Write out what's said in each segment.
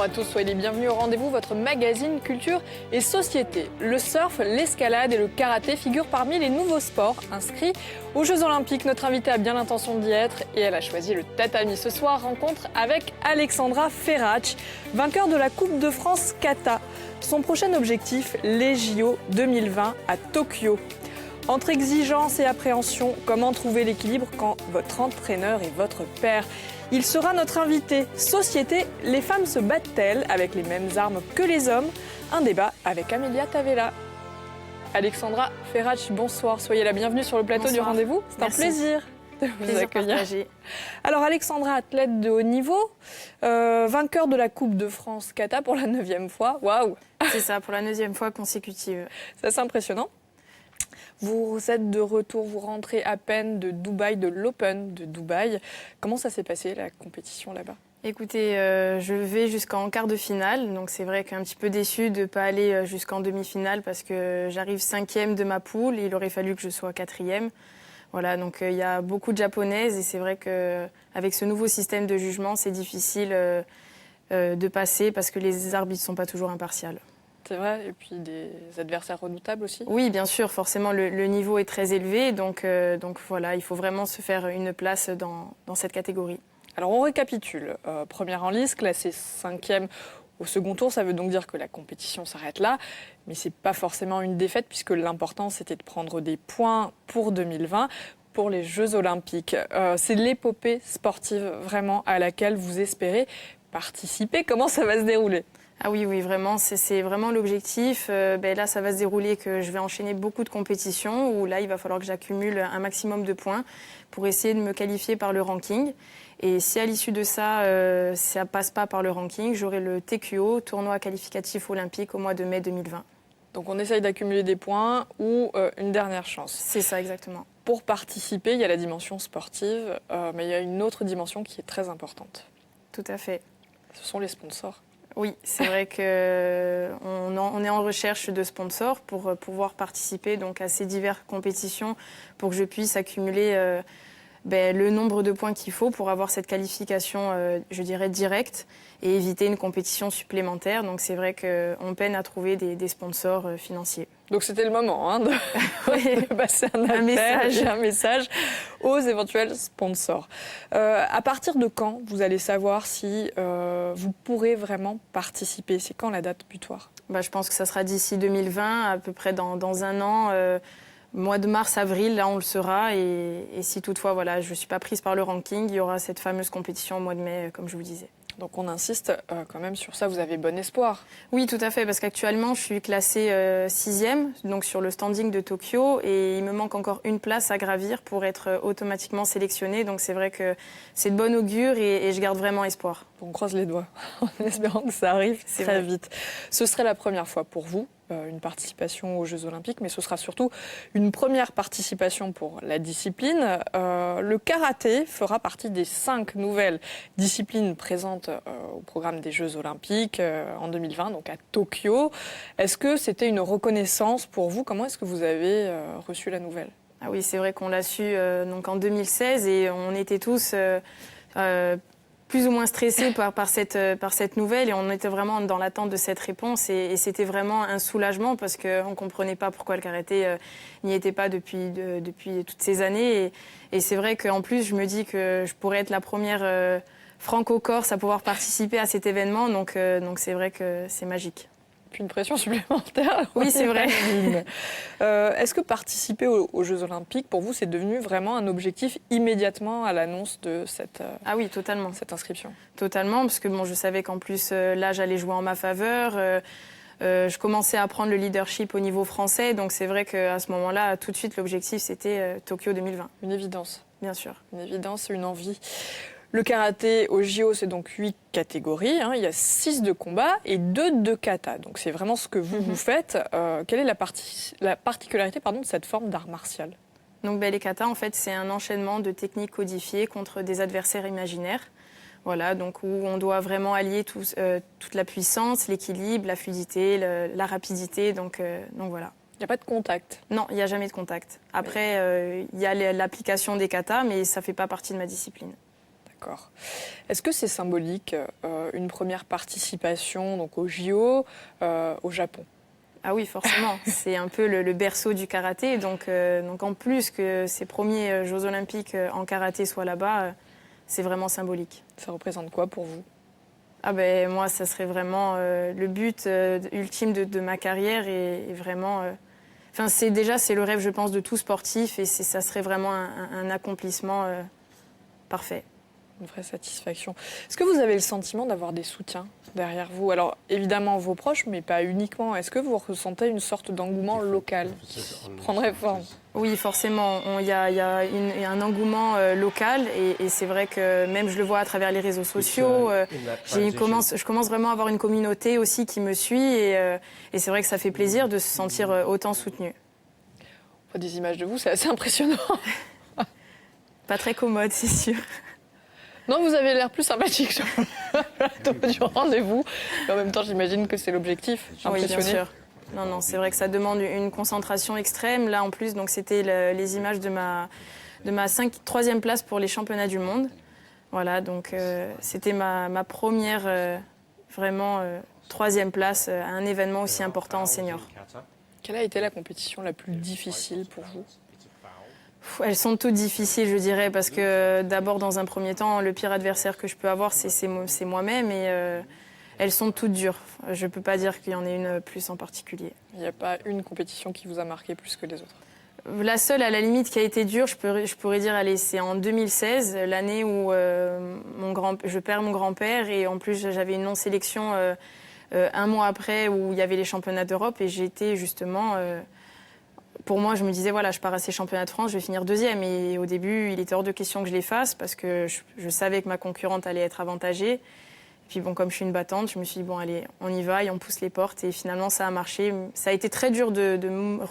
Bonjour à tous, soyez les bienvenus au rendez-vous, votre magazine culture et société. Le surf, l'escalade et le karaté figurent parmi les nouveaux sports inscrits aux Jeux Olympiques. Notre invitée a bien l'intention d'y être et elle a choisi le tatami. Ce soir, rencontre avec Alexandra Ferrach, vainqueur de la Coupe de France kata. Son prochain objectif, les JO 2020 à Tokyo. Entre exigence et appréhension, comment trouver l'équilibre quand votre entraîneur est votre père ? Il sera notre invité. Société, les femmes se battent-elles avec les mêmes armes que les hommes ? Un débat avec Amélia Tavella. Alexandra Ferrach, bonsoir. Soyez la bienvenue sur le plateau du rendez-vous. C'est un plaisir de vous accueillir. Partagé. Alors Alexandra, athlète de haut niveau, vainqueur de la Coupe de France kata pour la 9e fois. Waouh ! C'est ça, pour la 9e fois consécutive. C'est assez impressionnant. Vous êtes de retour, vous rentrez à peine de Dubaï, de l'Open de Dubaï. Comment ça s'est passé, la compétition là-bas ? Écoutez, je vais jusqu'en quart de finale, donc c'est vrai qu'un petit peu déçue de ne pas aller jusqu'en demi-finale parce que j'arrive 5e de ma poule et il aurait fallu que je sois 4e. Voilà, donc il y a beaucoup de japonaises et c'est vrai qu'avec ce nouveau système de jugement, c'est difficile de passer parce que les arbitres ne sont pas toujours impartials. C'est vrai, et puis des adversaires redoutables aussi. Oui, bien sûr, forcément le niveau est très élevé, donc voilà, il faut vraiment se faire une place dans cette catégorie. Alors on récapitule, première en lice, classée 5e au second tour, ça veut donc dire que la compétition s'arrête là, mais c'est pas forcément une défaite puisque l'important c'était de prendre des points pour 2020. Pour les Jeux Olympiques. C'est l'épopée sportive vraiment à laquelle vous espérez participer. Comment ça va se dérouler ? Ah oui, vraiment, c'est vraiment l'objectif. Là, ça va se dérouler que je vais enchaîner beaucoup de compétitions où là, il va falloir que j'accumule un maximum de points pour essayer de me qualifier par le ranking. Et si à l'issue de ça, ça passe pas par le ranking, j'aurai le TQO, tournoi qualificatif olympique, au mois de mai 2020. Donc on essaye d'accumuler des points ou une dernière chance. C'est ça, exactement. Pour participer, il y a la dimension sportive, mais il y a une autre dimension qui est très importante. Tout à fait. Ce sont les sponsors. Oui, c'est vrai qu'on est en recherche de sponsors pour pouvoir participer donc, à ces diverses compétitions pour que je puisse accumuler le nombre de points qu'il faut pour avoir cette qualification, je dirais, directe et éviter une compétition supplémentaire. Donc c'est vrai qu'on peine à trouver des sponsors financiers. Donc c'était le moment de passer un message aux éventuels sponsors. À partir de quand vous allez savoir si vous pourrez vraiment participer ? C'est quand la date butoir ? Je pense que ça sera d'ici 2020, à peu près dans un an. Mois de mars, avril, là on le saura. Et si toutefois je ne suis pas prise par le ranking, il y aura cette fameuse compétition au mois de mai, comme je vous disais. Donc on insiste quand même sur ça, vous avez bon espoir. Oui, tout à fait, parce qu'actuellement je suis classée 6e donc sur le standing de Tokyo et il me manque encore une place à gravir pour être automatiquement sélectionnée. Donc c'est vrai que c'est de bon augure et je garde vraiment espoir. On croise les doigts en espérant que ça arrive très vite. Ce serait la première fois pour vous, une participation aux Jeux Olympiques, mais ce sera surtout une première participation pour la discipline. Le karaté fera partie des 5 nouvelles disciplines présentes au programme des Jeux Olympiques en 2020, donc à Tokyo. Est-ce que c'était une reconnaissance pour vous ? Comment est-ce que vous avez reçu la nouvelle ? Ah oui, c'est vrai qu'on l'a su donc en 2016 et on était tous plus ou moins stressés par cette nouvelle et on était vraiment dans l'attente de cette réponse et c'était vraiment un soulagement parce qu'on ne comprenait pas pourquoi le karaté n'y était pas depuis toutes ces années et c'est vrai qu'en plus je me dis que je pourrais être la première franco-corse à pouvoir participer à cet événement donc c'est vrai que c'est magique. Puis une pression supplémentaire. Oui, c'est vrai. Est-ce que participer aux Jeux Olympiques, pour vous, c'est devenu vraiment un objectif immédiatement à l'annonce de cette, ah oui, totalement. Cette inscription ? Totalement, parce que je savais qu'en plus, là, j'allais jouer en ma faveur. Je commençais à prendre le leadership au niveau français, donc c'est vrai qu'à ce moment-là, tout de suite, l'objectif, c'était Tokyo 2020. Une évidence. Bien sûr. Une évidence, une envie. Le karaté au JO, c'est donc 8 catégories. Il y a 6 de combat et 2 de kata. Donc c'est vraiment ce que vous faites. Quelle est la particularité de cette forme d'art martial ? Donc les katas, en fait, c'est un enchaînement de techniques codifiées contre des adversaires imaginaires. Voilà, donc où on doit vraiment allier toute la puissance, l'équilibre, la fluidité, la rapidité. Donc voilà. Il n'y a pas de contact ? Non, il n'y a jamais de contact. Après, il y a l'application des katas, mais ça ne fait pas partie de ma discipline. D'accord. Est-ce que c'est symbolique, une première participation donc, au JO au Japon? Ah oui, forcément. C'est un peu le berceau du karaté. Donc en plus que ces premiers Jeux Olympiques en karaté soient là-bas, c'est vraiment symbolique. Ça représente quoi pour vous? Ah ben, moi, ça serait vraiment le but ultime de ma carrière et vraiment... Enfin, c'est le rêve, je pense, de tout sportif et ça serait vraiment un accomplissement parfait. Une vraie satisfaction. Est-ce que vous avez le sentiment d'avoir des soutiens derrière vous? Alors, évidemment, vos proches, mais pas uniquement. Est-ce que vous ressentez une sorte d'engouement local qui prendrait forme? Oui, forcément. Il y a un engouement local et c'est vrai que même je le vois à travers les réseaux sociaux. Je commence vraiment à avoir une communauté aussi qui me suit et c'est vrai que ça fait plaisir de se sentir autant soutenu. On voit des images de vous, c'est assez impressionnant. Pas très commode, c'est sûr. Non, vous avez l'air plus sympathique sur le plateau du rendez-vous. Mais en même temps, j'imagine que c'est l'objectif. Oui, bien sûr. Non, c'est vrai que ça demande une concentration extrême. Là, en plus, donc c'était les images de ma troisième place pour les championnats du monde. Voilà, donc c'était ma première vraiment troisième place à un événement aussi important en senior. Quelle a été la compétition la plus difficile pour vous? Elles sont toutes difficiles, je dirais, parce que d'abord, dans un premier temps, le pire adversaire que je peux avoir, c'est moi-même. Et elles sont toutes dures. Je ne peux pas dire qu'il y en ait une plus en particulier. Il n'y a pas une compétition qui vous a marqué plus que les autres? La seule, à la limite, qui a été dure, je pourrais dire, allez, c'est en 2016, l'année où je perds mon grand-père. Et en plus, j'avais une non-sélection un mois après où il y avait les championnats d'Europe. Et j'ai été justement... Pour moi, je me disais, voilà, je pars à ces championnats de France, je vais finir deuxième. Et au début, il était hors de question que je les fasse parce que je savais que ma concurrente allait être avantagée. Et puis bon, comme je suis une battante, je me suis dit, bon, allez, on y va et on pousse les portes. Et finalement, ça a marché. Ça a été très dur de me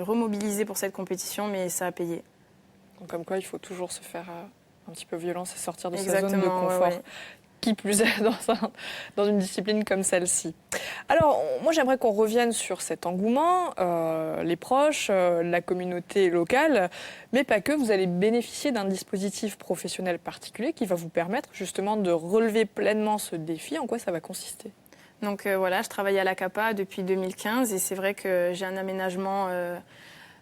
remobiliser pour cette compétition, mais ça a payé. Donc, comme quoi, il faut toujours se faire un petit peu violence et sortir de sa Exactement, zone de confort. ouais. Qui plus est dans une discipline comme celle-ci. Alors, moi, j'aimerais qu'on revienne sur cet engouement, les proches, la communauté locale, mais pas que. Vous allez bénéficier d'un dispositif professionnel particulier qui va vous permettre justement de relever pleinement ce défi. En quoi ça va consister? Donc voilà, je travaille à la CAPA depuis 2015 et c'est vrai que j'ai un aménagement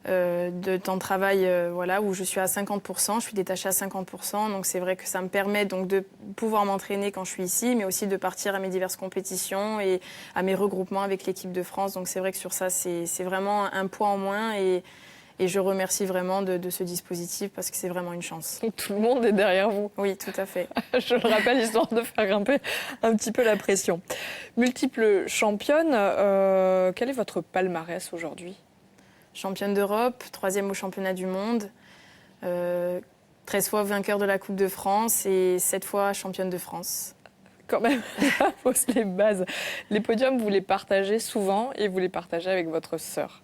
de temps de travail voilà, où je suis à 50%, je suis détachée à 50%. Donc c'est vrai que ça me permet donc de pouvoir m'entraîner quand je suis ici, mais aussi de partir à mes diverses compétitions et à mes regroupements avec l'équipe de France. Donc c'est vrai que sur ça, c'est vraiment un poids en moins et je remercie vraiment de ce dispositif parce que c'est vraiment une chance. Donc tout le monde est derrière vous. Oui, tout à fait. Je le rappelle, histoire de faire grimper un petit peu la pression. Multiple championne, quel est votre palmarès aujourd'hui? Championne d'Europe, 3e au championnat du monde, 13 fois vainqueur de la Coupe de France et 7 fois championne de France. Quand même, ça pose les bases. Les podiums, vous les partagez souvent et vous les partagez avec votre sœur.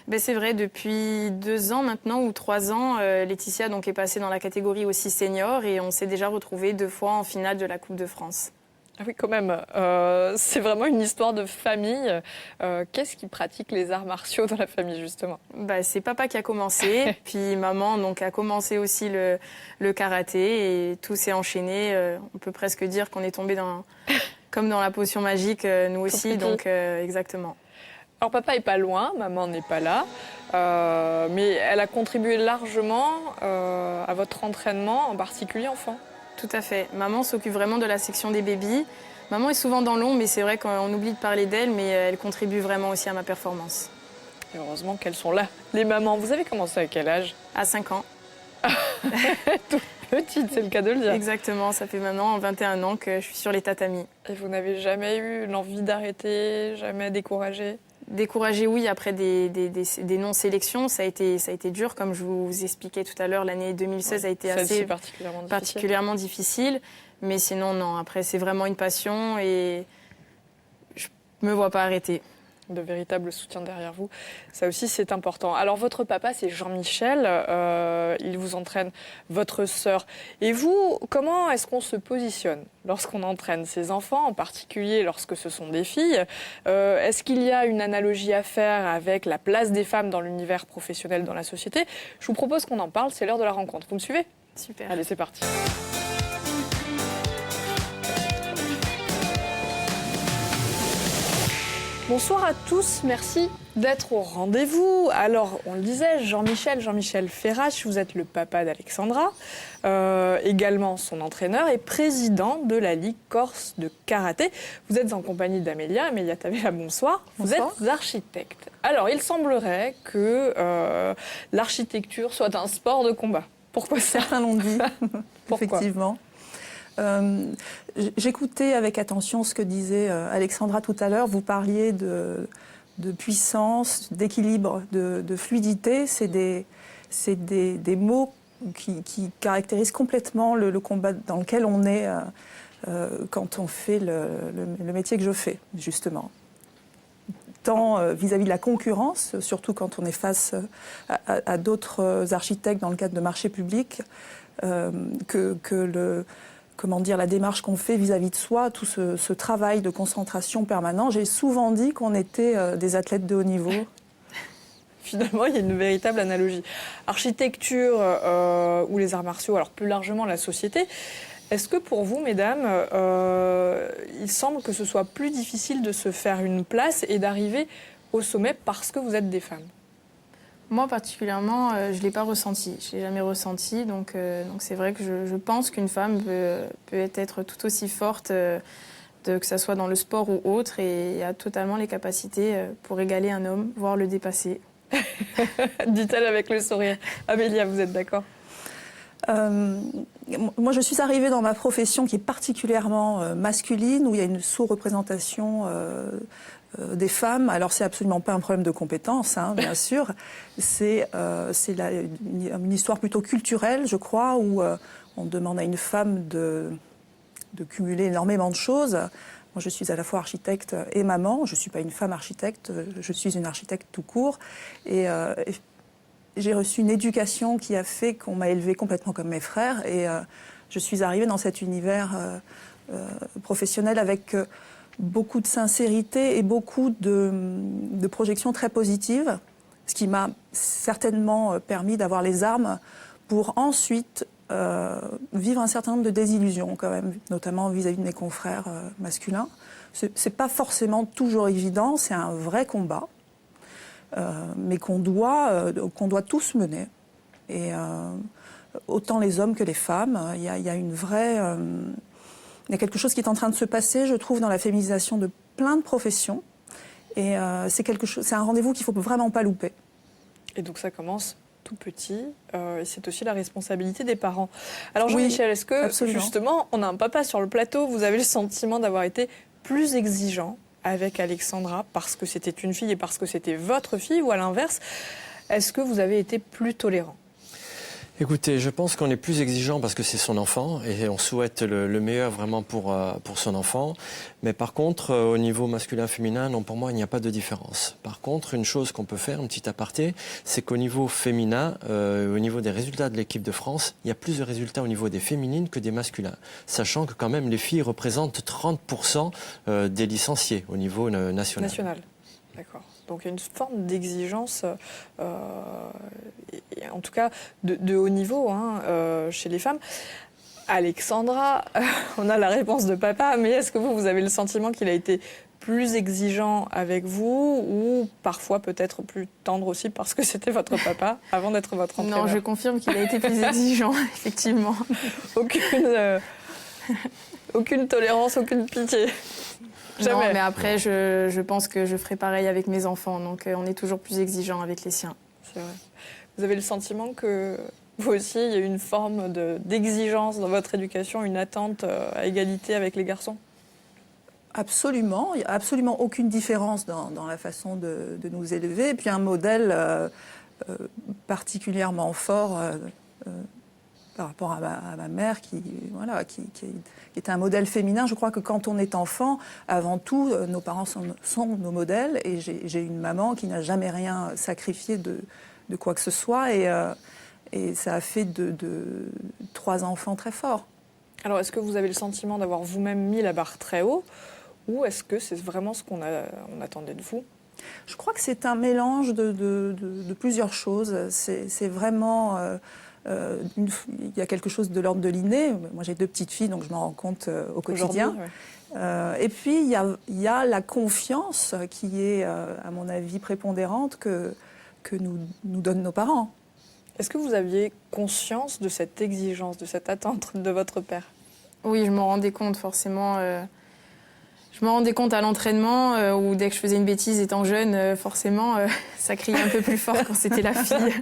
Ben c'est vrai, depuis 2 ans maintenant ou 3 ans, Laetitia donc, est passée dans la catégorie aussi senior et on s'est déjà retrouvés 2 fois en finale de la Coupe de France. Ah oui, quand même. C'est vraiment une histoire de famille. Qu'est-ce qui pratique les arts martiaux dans la famille, justement? Bah, c'est papa qui a commencé, puis maman donc, a commencé aussi le karaté et tout s'est enchaîné. On peut presque dire qu'on est tombé comme dans la potion magique, nous aussi. Donc, exactement. Alors, papa n'est pas loin, maman n'est pas là. Mais elle a contribué largement à votre entraînement, en particulier enfant. Tout à fait. Maman s'occupe vraiment de la section des bébés. Maman est souvent dans l'ombre, mais c'est vrai qu'on oublie de parler d'elle, mais elle contribue vraiment aussi à ma performance. Et heureusement qu'elles sont là, les mamans. Vous avez commencé à quel âge? À 5 ans. Toute petite, c'est le cas de le dire. Exactement, ça fait maintenant 21 ans que je suis sur les tatamis. Et vous n'avez jamais eu l'envie d'arrêter, jamais découragé? Découragée, oui, après des non-sélections, ça a été dur. Comme je vous expliquais tout à l'heure, l'année 2016 a été assez particulièrement difficile. Mais sinon, non. Après, c'est vraiment une passion et je ne me vois pas arrêter. De véritables soutiens derrière vous. Ça aussi, c'est important. Alors, votre papa, c'est Jean-Michel. Il vous entraîne votre sœur. Et vous, comment est-ce qu'on se positionne lorsqu'on entraîne ses enfants, en particulier lorsque ce sont des filles? Est-ce qu'il y a une analogie à faire avec la place des femmes dans l'univers professionnel, dans la société? Je vous propose qu'on en parle. C'est l'heure de la rencontre. Vous me suivez? Super. Allez, c'est parti. Bonsoir à tous, merci d'être au rendez-vous. Alors, on le disait, Jean-Michel Ferrache, vous êtes le papa d'Alexandra, également son entraîneur et président de la Ligue Corse de Karaté. Vous êtes en compagnie d'Amélia Tavella, bonsoir. Vous êtes architecte. Alors, il semblerait que l'architecture soit un sport de combat. Pourquoi ça ? Certains l'ont dit, effectivement. J'écoutais avec attention ce que disait Alexandra tout à l'heure. Vous parliez de puissance, d'équilibre, de fluidité. C'est des mots qui caractérisent complètement le combat dans lequel on est quand on fait le métier que je fais, justement. Tant vis-à-vis de la concurrence, surtout quand on est face à d'autres architectes dans le cadre de marchés publics, la démarche qu'on fait vis-à-vis de soi, tout ce travail de concentration permanent. J'ai souvent dit qu'on était des athlètes de haut niveau. Finalement, il y a une véritable analogie. Architecture ou les arts martiaux, alors plus largement la société. Est-ce que pour vous, mesdames, il semble que ce soit plus difficile de se faire une place et d'arriver au sommet parce que vous êtes des femmes ? Moi, particulièrement, je ne l'ai pas ressenti. Je ne l'ai jamais ressenti. Donc c'est vrai que je pense qu'une femme peut être tout aussi forte, que ce soit dans le sport ou autre, et a totalement les capacités pour égaler un homme, voire le dépasser. Dit-elle avec le sourire. Amélia, vous êtes d'accord ? Moi, je suis arrivée dans ma profession qui est particulièrement masculine, où il y a une sous-représentation des femmes. Alors, c'est absolument pas un problème de compétence, hein, bien sûr. C'est une histoire plutôt culturelle, je crois, où on demande à une femme de cumuler énormément de choses. Moi, je suis à la fois architecte et maman. Je ne suis pas une femme architecte, je suis une architecte tout court. Et j'ai reçu une éducation qui a fait qu'on m'a élevée complètement comme mes frères. Et je suis arrivée dans cet univers professionnel avec beaucoup de sincérité et beaucoup de projections très positives, ce qui m'a certainement permis d'avoir les armes pour ensuite vivre un certain nombre de désillusions, quand même, notamment vis-à-vis de mes confrères masculins. C'est pas forcément toujours évident, c'est un vrai combat. Mais qu'on doit tous mener. Et autant les hommes que les femmes, il y a une vraie... il y a quelque chose qui est en train de se passer, je trouve, dans la féminisation de plein de professions. Et c'est un rendez-vous qu'il ne faut vraiment pas louper. Et donc ça commence tout petit, et c'est aussi la responsabilité des parents. Alors Jean-Michel, est-ce que absolument. Justement, on a un papa sur le plateau, vous avez le sentiment d'avoir été plus exigeant avec Alexandra parce que c'était une fille et parce que c'était votre fille, ou à l'inverse, est-ce que vous avez été plus tolérant ? Écoutez, je pense qu'on est plus exigeant parce que c'est son enfant et on souhaite le meilleur vraiment pour son enfant. Mais par contre, au niveau masculin-féminin, non, pour moi, il n'y a pas de différence. Par contre, une chose qu'on peut faire, une petite aparté, c'est qu'au niveau féminin, au niveau des résultats de l'équipe de France, il y a plus de résultats au niveau des féminines que des masculins. Sachant que quand même, les filles représentent 30% des licenciés au niveau national. D'accord. Donc il y a une forme d'exigence, en tout cas de haut niveau chez les femmes. Alexandra, on a la réponse de papa, mais est-ce que vous avez le sentiment qu'il a été plus exigeant avec vous ou parfois peut-être plus tendre aussi parce que c'était votre papa avant d'être votre entraîneur ? Non, je confirme qu'il a été plus exigeant, effectivement. Aucune tolérance, aucune pitié. Jamais. Non, mais après, je pense que je ferai pareil avec mes enfants. Donc, on est toujours plus exigeant avec les siens. C'est vrai. Vous avez le sentiment que vous aussi, il y a une forme d'exigence dans votre éducation, une attente à égalité avec les garçons ? Absolument. Il n'y a absolument aucune différence dans la façon de nous élever. Et puis un modèle particulièrement fort par rapport à ma mère qui était un modèle féminin. Je crois que quand on est enfant, avant tout, nos parents sont nos modèles. Et j'ai une maman qui n'a jamais rien sacrifié de quoi que ce soit. Et ça a fait de 3 enfants très forts. Alors, est-ce que vous avez le sentiment d'avoir vous-même mis la barre très haut ? Ou est-ce que c'est vraiment ce qu'on attendait de vous ? Je crois que c'est un mélange de plusieurs choses. C'est vraiment... il y a quelque chose de l'ordre de l'inné. Moi, j'ai 2 petites filles, donc je m'en rends compte au quotidien. Ouais. Et puis, il y a la confiance qui est, à mon avis, prépondérante que nous donnent nos parents. Est-ce que vous aviez conscience de cette exigence, de cette attente de votre père? Oui, je m'en rendais compte forcément. Je me rendais compte à l'entraînement où dès que je faisais une bêtise étant jeune, forcément, ça criait un peu plus fort quand c'était la fille.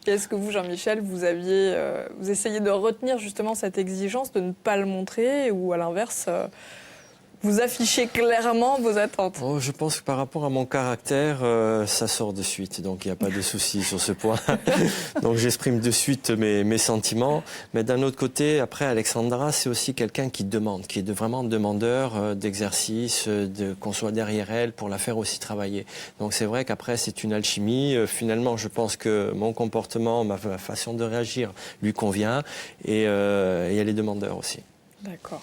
Et est-ce que vous, Jean-Michel, vous essayez de retenir justement cette exigence, de ne pas le montrer, ou à l'inverse, vous affichez clairement vos attentes? Oh, je pense que par rapport à mon caractère, ça sort de suite, donc il n'y a pas de souci sur ce point. Donc j'exprime de suite mes sentiments. Mais d'un autre côté, après, Alexandra, c'est aussi quelqu'un qui demande, qui est vraiment demandeur d'exercice, qu'on soit derrière elle pour la faire aussi travailler. Donc c'est vrai qu'après, c'est une alchimie. Finalement, je pense que mon comportement, ma façon de réagir lui convient, et elle est demandeur aussi. D'accord.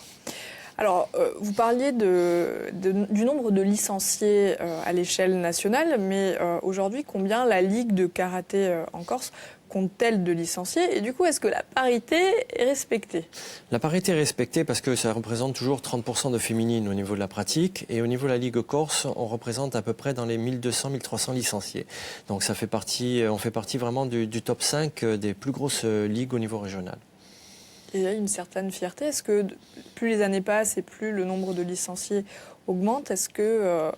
Alors, vous parliez du nombre de licenciés à l'échelle nationale, mais aujourd'hui, combien la Ligue de karaté en Corse compte-t-elle de licenciés? Et du coup, est-ce que la parité est respectée? La parité est respectée parce que ça représente toujours 30% de féminines au niveau de la pratique. Et au niveau de la Ligue Corse, on représente à peu près dans les 1200-1300 licenciés. Donc ça fait partie, on fait partie vraiment du top 5 des plus grosses ligues au niveau régional. Et il y a une certaine fierté. Est-ce que plus les années passent et plus le nombre de licenciés augmente, est-ce que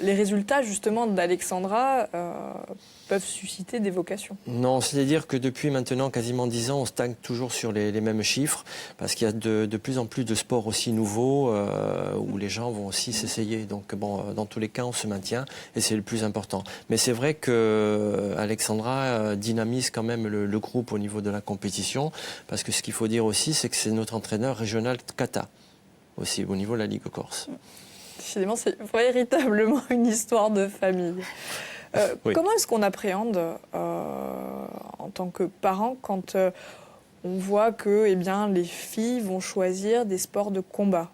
les résultats justement d'Alexandra peuvent susciter des vocations? Non, c'est-à-dire que depuis maintenant quasiment 10 ans, on stagne toujours sur les mêmes chiffres, parce qu'il y a de plus en plus de sports aussi nouveaux où les gens vont aussi s'essayer. Donc bon, dans tous les cas, on se maintient et c'est le plus important. Mais c'est vrai que Alexandra dynamise quand même le groupe au niveau de la compétition, parce que ce qu'il faut dire aussi, c'est que c'est notre entraîneur régional kata aussi au niveau de la Ligue Corse. Décidément, c'est véritablement une histoire de famille. Oui. Comment est-ce qu'on appréhende en tant que parent quand on voit que les filles vont choisir des sports de combat?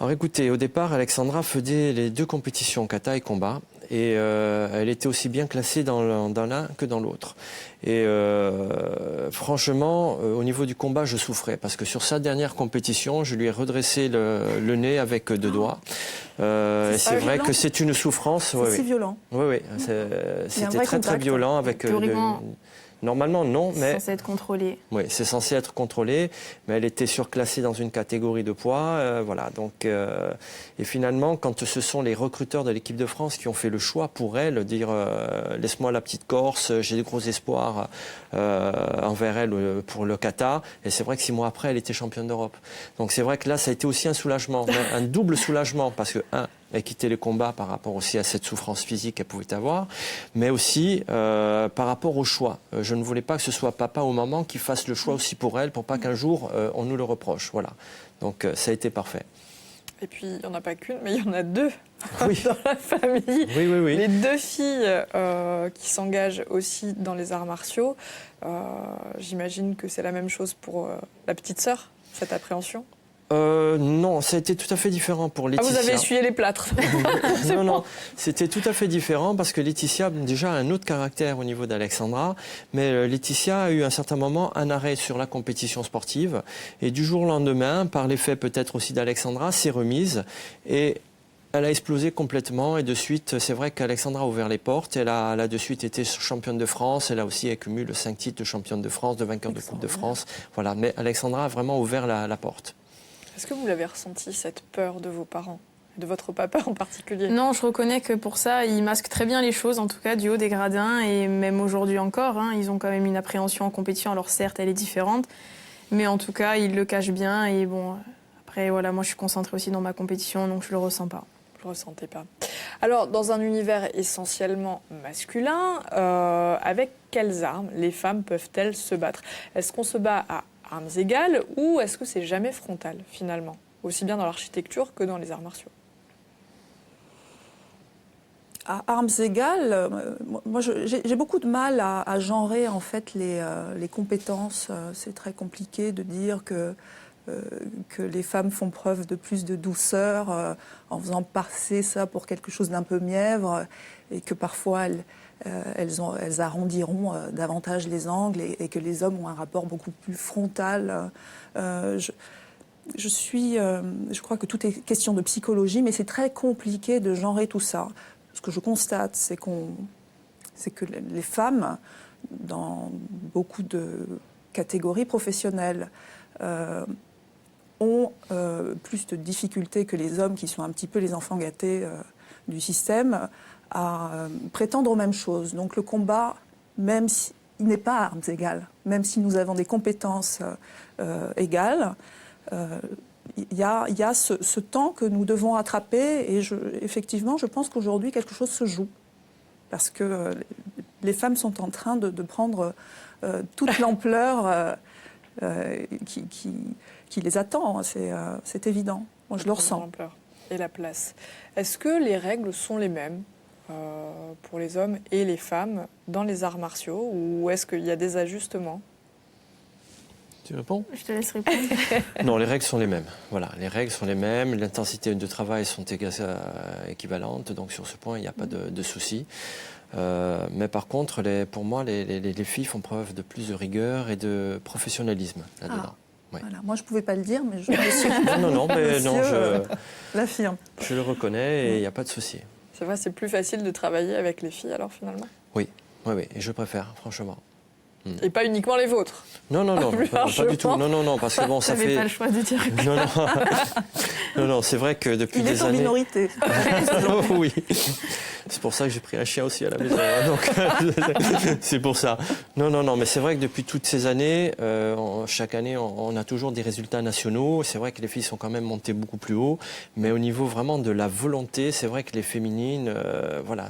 Alors écoutez, au départ, Alexandra faisait les 2 compétitions, kata et combat, et elle était aussi bien classée dans l'un que dans l'autre. Et franchement, au niveau du combat, je souffrais, parce que sur sa dernière compétition, je lui ai redressé le nez avec 2 doigts. C'est vrai que c'est une souffrance. C'est violent. Oui, c'était très violent avec... Normalement, non, mais... C'est censé être contrôlé. Oui, c'est censé être contrôlé, mais elle était surclassée dans une catégorie de poids, voilà. Donc, et finalement, quand ce sont les recruteurs de l'équipe de France qui ont fait le choix pour elle, dire laisse-moi la petite Corse, j'ai de gros espoirs envers elle pour le kata. Et c'est vrai que 6 mois après, elle était championne d'Europe. Donc c'est vrai que là, ça a été aussi un soulagement, un double soulagement, parce que elle quittait les combats par rapport aussi à cette souffrance physique qu'elle pouvait avoir, mais aussi par rapport au choix. Je ne voulais pas que ce soit papa ou maman qui fasse le choix aussi pour elle, pour pas qu'un jour on nous le reproche. Voilà. Donc ça a été parfait. Et puis il n'y en a pas qu'une, mais il y en a 2 oui. dans la famille. Oui. Les 2 filles qui s'engagent aussi dans les arts martiaux. J'imagine que c'est la même chose pour la petite sœur, cette appréhension. Non, ça a été tout à fait différent pour Laetitia. Ah, vous avez essuyé les plâtres. Non, c'était tout à fait différent parce que Laetitia, déjà, a un autre caractère au niveau d'Alexandra, mais Laetitia a eu à un certain moment un arrêt sur la compétition sportive et du jour au lendemain, par l'effet peut-être aussi d'Alexandra, s'est remise et elle a explosé complètement et de suite, c'est vrai qu'Alexandra a ouvert les portes. Elle a de suite été championne de France. Elle a aussi accumulé 5 titres de championne de France, de vainqueur de Coupe de France. Voilà, mais Alexandra a vraiment ouvert la porte. Est-ce que vous l'avez ressenti, cette peur de vos parents, de votre papa en particulier? Non, je reconnais que pour ça, ils masquent très bien les choses, en tout cas du haut des gradins, et même aujourd'hui encore, ils ont quand même une appréhension en compétition. Alors certes, elle est différente, mais en tout cas, ils le cachent bien. Et bon, après, voilà, moi je suis concentrée aussi dans ma compétition, donc je le ressens pas. Vous le ressentez pas. Alors, dans un univers essentiellement masculin, avec quelles armes les femmes peuvent-elles se battre? Est-ce qu'on se bat à armes égales ou est-ce que c'est jamais frontal finalement, aussi bien dans l'architecture que dans les arts martiaux? À armes égales, moi j'ai beaucoup de mal à genrer en fait les compétences. C'est très compliqué de dire que que les femmes font preuve de plus de douceur en faisant passer ça pour quelque chose d'un peu mièvre et que parfois elles arrondiront davantage les angles et que les hommes ont un rapport beaucoup plus frontal. Je crois que tout est question de psychologie, mais c'est très compliqué de genrer tout ça. Ce que je constate, c'est que les femmes, dans beaucoup de catégories professionnelles, ont plus de difficultés que les hommes qui sont un petit peu les enfants gâtés du système à prétendre aux mêmes choses. Donc le combat, même s'il n'est pas à armes égales, même si nous avons des compétences égales, il y a ce temps que nous devons attraper et effectivement, je pense qu'aujourd'hui, quelque chose se joue. Parce que les femmes sont en train de prendre toute l'ampleur qui les attend. C'est évident. Moi, je le ressens. L'ampleur et la place. Est-ce que les règles sont les mêmes pour les hommes et les femmes dans les arts martiaux ou est-ce qu'il y a des ajustements ? Tu réponds ? Je te laisse répondre. Non, les règles sont les mêmes. Voilà, les règles sont les mêmes. L'intensité de travail sont équivalentes. Donc sur ce point, il n'y a pas de souci. Mais par contre, pour moi, les filles font preuve de plus de rigueur et de professionnalisme là-dedans. Oui. Voilà. Moi, je ne pouvais pas le dire, mais je suis... je l'affirme. Je le reconnais et il n'y a pas de souci. C'est vrai, c'est plus facile de travailler avec les filles alors finalement ? Oui, et je préfère, franchement. Et pas uniquement les vôtres. Non, pas du tout. Non, parce que bon, ça fait. Pas le choix de dire. Non, c'est vrai que depuis des années. Il est en minorité. Oui. C'est pour ça que j'ai pris un chien aussi à la maison. Donc, c'est pour ça. Non, mais c'est vrai que depuis toutes ces années, chaque année, on a toujours des résultats nationaux. C'est vrai que les filles sont quand même montées beaucoup plus haut, mais au niveau vraiment de la volonté, c'est vrai que les féminines,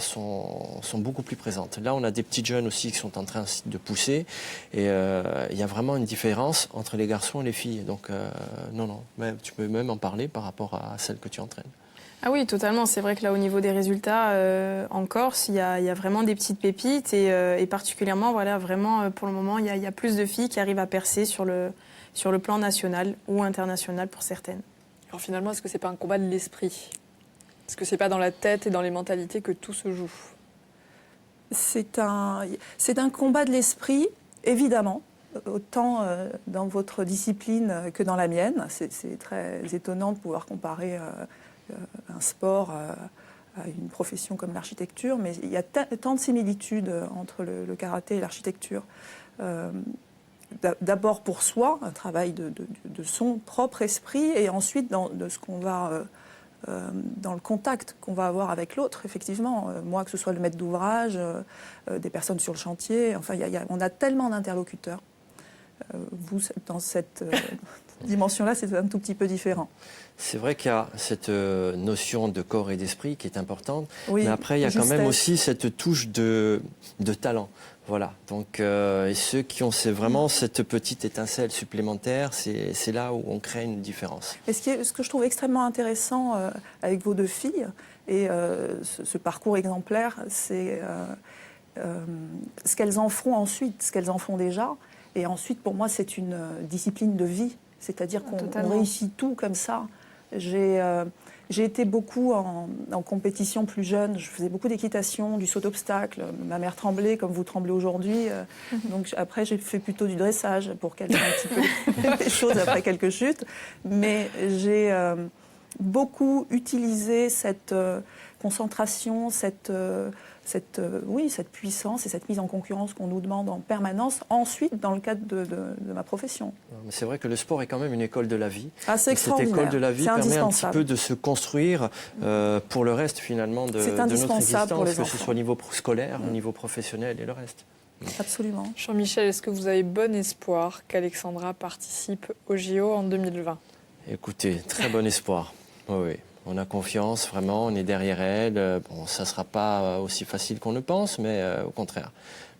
sont beaucoup plus présentes. Là, on a des petites jeunes aussi qui sont en train de pousser. Et il y a vraiment une différence entre les garçons et les filles. Donc, non, mais tu peux même en parler par rapport à celle que tu entraînes. Ah oui, totalement. C'est vrai que là, au niveau des résultats, en Corse, il y a vraiment des petites pépites. Et particulièrement, voilà, vraiment, pour le moment, il y a plus de filles qui arrivent à percer sur le plan national ou international pour certaines. Alors finalement, est-ce que c'est pas un combat de l'esprit ? Est-ce que c'est pas dans la tête et dans les mentalités que tout se joue ? C'est un combat de l'esprit, évidemment, autant dans votre discipline que dans la mienne. C'est très étonnant de pouvoir comparer un sport à une profession comme l'architecture, mais il y a tant de similitudes entre le karaté et l'architecture. D'abord pour soi, un travail de son propre esprit, et ensuite de ce qu'on va... dans le contact qu'on va avoir avec l'autre, effectivement. Moi, que ce soit le maître d'ouvrage, des personnes sur le chantier, enfin, on a tellement d'interlocuteurs. Vous, dans cette dimension-là, c'est un tout petit peu différent. C'est vrai qu'il y a cette notion de corps et d'esprit qui est importante, oui, mais après, il y a quand même aussi cette touche de talent. Voilà, donc et ceux qui ont vraiment cette petite étincelle supplémentaire, c'est là où on crée une différence. Et ce que je trouve extrêmement intéressant avec vos deux filles, et ce parcours exemplaire, c'est ce qu'elles en feront ensuite, ce qu'elles en font déjà. Et ensuite, pour moi, c'est une discipline de vie, c'est-à-dire qu'on réussit tout comme ça. J'ai été beaucoup en compétition plus jeune. Je faisais beaucoup d'équitation, du saut d'obstacle. Ma mère tremblait comme vous tremblez aujourd'hui. Donc après, j'ai fait plutôt du dressage pour calmer un petit peu les choses après quelques chutes. Mais j'ai beaucoup utilisé cette concentration, cette puissance et cette mise en concurrence qu'on nous demande en permanence, ensuite dans le cadre de ma profession. Mais c'est vrai que le sport est quand même une école de la vie. Ah, c'est extraordinaire. Cette école de la vie permet un petit peu de se construire pour le reste finalement de notre existence, que ce soit au niveau scolaire, au niveau professionnel et le reste. Absolument. Jean-Michel, est-ce que vous avez bon espoir qu'Alexandra participe au JO en 2020 ? Écoutez, très bon espoir. Oui. On a confiance, vraiment, on est derrière elle. Bon, ça ne sera pas aussi facile qu'on le pense, mais au contraire.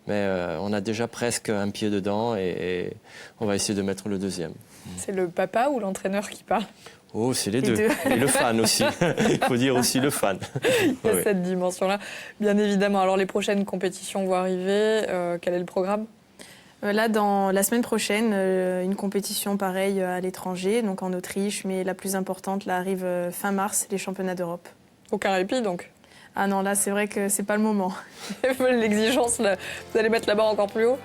Mais on a déjà presque un pied dedans et on va essayer de mettre le deuxième. C'est le papa ou l'entraîneur qui parle ? Oh, c'est les deux. Et le fan aussi. Il faut dire aussi le fan. Il y a cette dimension-là. Bien évidemment. Alors, les prochaines compétitions vont arriver. Quel est le programme ? Là, dans la semaine prochaine, une compétition pareille à l'étranger, donc en Autriche, mais la plus importante là, arrive fin mars, les championnats d'Europe. Aucun répit donc. Ah non, là, c'est vrai que c'est pas le moment. L'exigence, là, vous allez mettre la barre encore plus haut?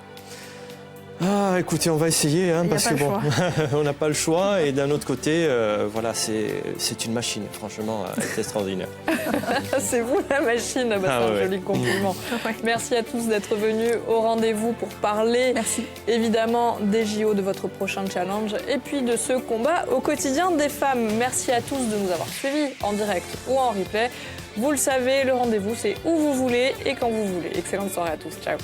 Ah, écoutez, on va essayer, hein, Il y a parce pas que le choix. on n'a pas le choix. Et d'un autre côté, voilà, c'est une machine, franchement, c'est extraordinaire. C'est vous la machine, bah, Ah, c'est un ouais. joli compliment. Ouais. Merci à tous d'être venus au rendez-vous pour parler Merci. évidemment des JO, de votre prochain challenge et puis de ce combat au quotidien des femmes. Merci à tous de nous avoir suivis en direct ou en replay. Vous le savez, le rendez-vous c'est où vous voulez et quand vous voulez. Excellente soirée à tous. Ciao.